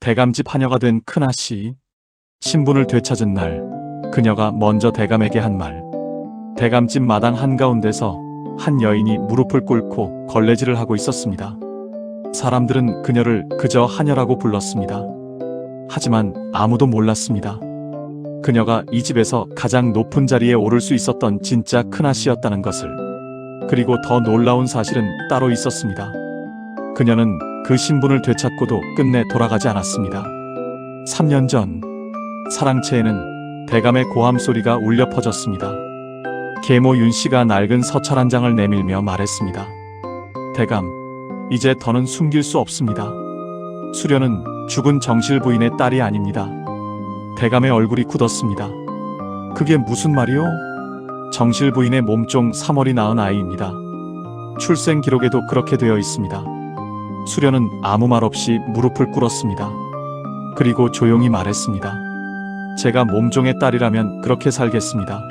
대감집 하녀가 된 큰아씨. 신분을 되찾은 날, 그녀가 먼저 대감에게 한 말. 대감집 마당 한가운데서 한 여인이 무릎을 꿇고 걸레질을 하고 있었습니다. 사람들은 그녀를 그저 하녀라고 불렀습니다. 하지만 아무도 몰랐습니다. 그녀가 이 집에서 가장 높은 자리에 오를 수 있었던 진짜 큰아씨였다는 것을. 그리고 더 놀라운 사실은 따로 있었습니다. 그녀는 그 신분을 되찾고도 끝내 돌아가지 않았습니다. 3년 전, 사랑채에는 대감의 고함 소리가 울려 퍼졌습니다. 계모 윤씨가 낡은 서찰 한 장을 내밀며 말했습니다. 대감, 이제 더는 숨길 수 없습니다. 수련은 죽은 정실 부인의 딸이 아닙니다. 대감의 얼굴이 굳었습니다. 그게 무슨 말이요? 정실 부인의 몸종 3월이 낳은 아이입니다. 출생 기록에도 그렇게 되어 있습니다. 수련은 아무 말 없이 무릎을 꿇었습니다. 그리고 조용히 말했습니다. 제가 몸종의 딸이라면 그렇게 살겠습니다.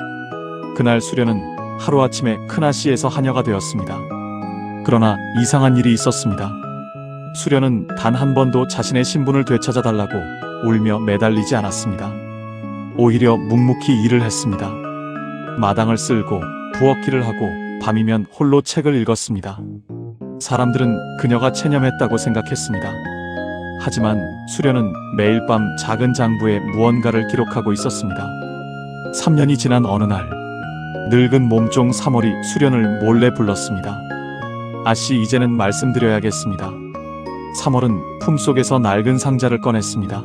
그날 수련은 하루아침에 큰아씨에서 하녀가 되었습니다. 그러나 이상한 일이 있었습니다. 수련은 단 한 번도 자신의 신분을 되찾아달라고 울며 매달리지 않았습니다. 오히려 묵묵히 일을 했습니다. 마당을 쓸고 부엌일을 하고 밤이면 홀로 책을 읽었습니다. 사람들은 그녀가 체념했다고 생각했습니다. 하지만 수련은 매일 밤 작은 장부에 무언가를 기록하고 있었습니다. 3년이 지난 어느 날, 늙은 몸종 3월이 수련을 몰래 불렀습니다. 아씨, 이제는 말씀드려야겠습니다. 3월은 품속에서 낡은 상자를 꺼냈습니다.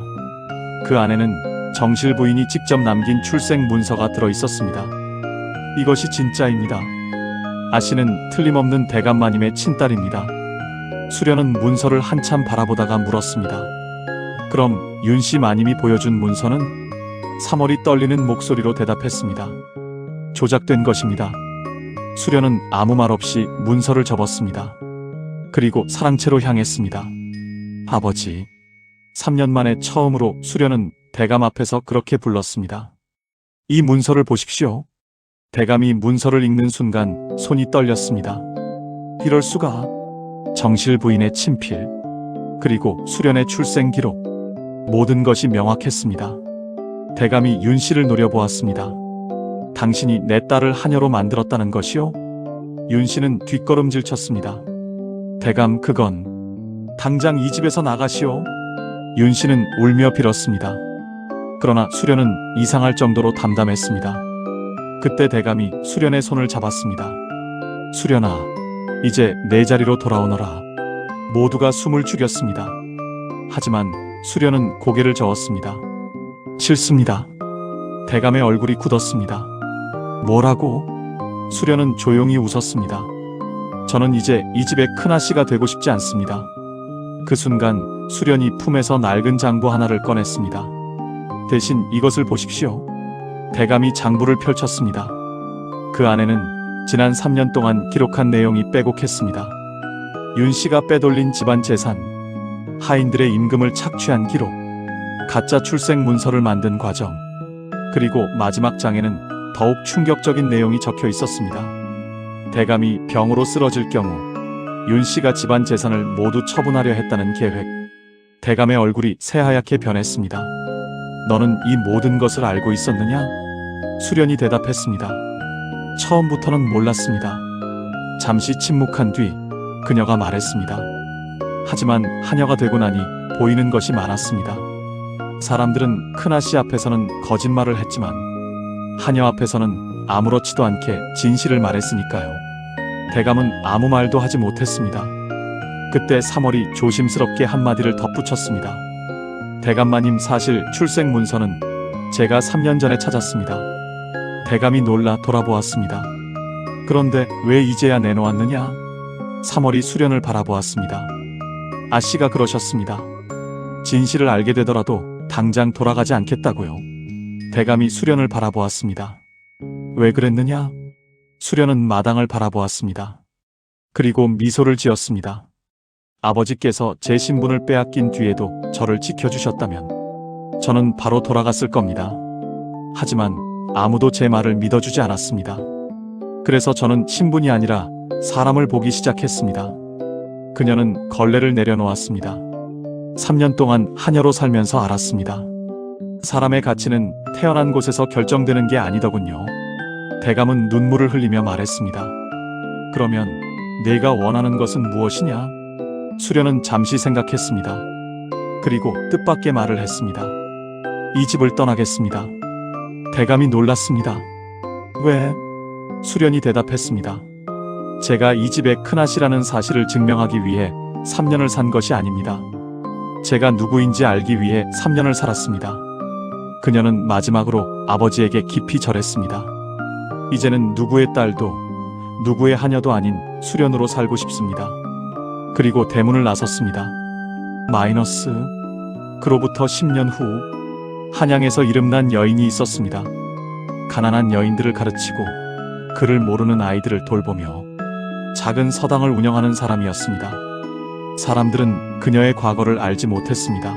그 안에는 정실 부인이 직접 남긴 출생 문서가 들어 있었습니다. 이것이 진짜입니다. 아씨는 틀림없는 대감마님의 친딸입니다. 수련은 문서를 한참 바라보다가 물었습니다. 그럼 윤씨 마님이 보여준 문서는? 3월이 떨리는 목소리로 대답했습니다. 조작된 것입니다. 수련은 아무 말 없이 문서를 접었습니다. 그리고 사랑채로 향했습니다. 아버지. 3년 만에 처음으로 수련은 대감 앞에서 그렇게 불렀습니다. 이 문서를 보십시오. 대감이 문서를 읽는 순간 손이 떨렸습니다. 이럴 수가. 정실 부인의 친필, 그리고 수련의 출생 기록, 모든 것이 명확했습니다. 대감이 윤씨를 노려보았습니다. 당신이 내 딸을 하녀로 만들었다는 것이요? 윤씨는 뒷걸음질 쳤습니다. 대감, 그건 당장 이 집에서 나가시오. 윤씨는 울며 빌었습니다. 그러나 수련은 이상할 정도로 담담했습니다. 그때 대감이 수련의 손을 잡았습니다. 수련아, 이제 내 자리로 돌아오너라. 모두가 숨을 죽였습니다. 하지만 수련은 고개를 저었습니다. 싫습니다. 대감의 얼굴이 굳었습니다. 뭐라고? 수련은 조용히 웃었습니다. 저는 이제 이 집의 큰아씨가 되고 싶지 않습니다. 그 순간 수련이 품에서 낡은 장부 하나를 꺼냈습니다. 대신 이것을 보십시오. 대감이 장부를 펼쳤습니다. 그 안에는 지난 3년 동안 기록한 내용이 빼곡했습니다. 윤씨가 빼돌린 집안 재산, 하인들의 임금을 착취한 기록, 가짜 출생 문서를 만든 과정, 그리고 마지막 장에는 더욱 충격적인 내용이 적혀 있었습니다. 대감이 병으로 쓰러질 경우 윤씨가 집안 재산을 모두 처분하려 했다는 계획. 대감의 얼굴이 새하얗게 변했습니다. 너는 이 모든 것을 알고 있었느냐? 수련이 대답했습니다. 처음부터는 몰랐습니다. 잠시 침묵한 뒤 그녀가 말했습니다. 하지만 하녀가 되고 나니 보이는 것이 많았습니다. 사람들은 큰아씨 앞에서는 거짓말을 했지만 하녀 앞에서는 아무렇지도 않게 진실을 말했으니까요. 대감은 아무 말도 하지 못했습니다. 그때 3월이 조심스럽게 한마디를 덧붙였습니다. 대감마님, 사실 출생 문서는 제가 3년 전에 찾았습니다. 대감이 놀라 돌아보았습니다. 그런데 왜 이제야 내놓았느냐? 3월이 수련을 바라보았습니다. 아씨가 그러셨습니다. 진실을 알게 되더라도 당장 돌아가지 않겠다고요. 대감이 수련을 바라보았습니다. 왜 그랬느냐? 수련은 마당을 바라보았습니다. 그리고 미소를 지었습니다. 아버지께서 제 신분을 빼앗긴 뒤에도 저를 지켜주셨다면 저는 바로 돌아갔을 겁니다. 하지만 아무도 제 말을 믿어주지 않았습니다. 그래서 저는 신분이 아니라 사람을 보기 시작했습니다. 그녀는 걸레를 내려놓았습니다. 3년 동안 하녀로 살면서 알았습니다. 사람의 가치는 태어난 곳에서 결정되는 게 아니더군요. 대감은 눈물을 흘리며 말했습니다. 그러면 내가 원하는 것은 무엇이냐? 수련은 잠시 생각했습니다. 그리고 뜻밖의 말을 했습니다. 이 집을 떠나겠습니다. 대감이 놀랐습니다. 왜? 수련이 대답했습니다. 제가 이 집의 큰아씨라는 사실을 증명하기 위해 3년을 산 것이 아닙니다. 제가 누구인지 알기 위해 3년을 살았습니다. 그녀는 마지막으로 아버지에게 깊이 절했습니다. 이제는 누구의 딸도 누구의 하녀도 아닌 수련으로 살고 싶습니다. 그리고 대문을 나섰습니다. 마이너스. 그로부터 10년 후 한양에서 이름난 여인이 있었습니다. 가난한 여인들을 가르치고 글을 모르는 아이들을 돌보며 작은 서당을 운영하는 사람이었습니다. 사람들은 그녀의 과거를 알지 못했습니다.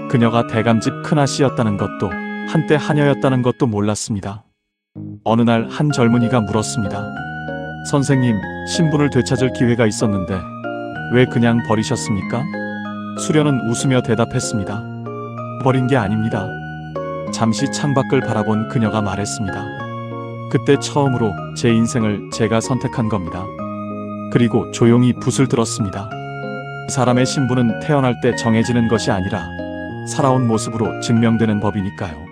그녀가 대감집 큰아씨였다는 것도 한때 하녀였다는 것도 몰랐습니다. 어느 날 한 젊은이가 물었습니다. 선생님, 신분을 되찾을 기회가 있었는데 왜 그냥 버리셨습니까? 수련은 웃으며 대답했습니다. 버린 게 아닙니다. 잠시 창밖을 바라본 그녀가 말했습니다. 그때 처음으로 제 인생을 제가 선택한 겁니다. 그리고 조용히 붓을 들었습니다. 사람의 신분은 태어날 때 정해지는 것이 아니라 살아온 모습으로 증명되는 법이니까요.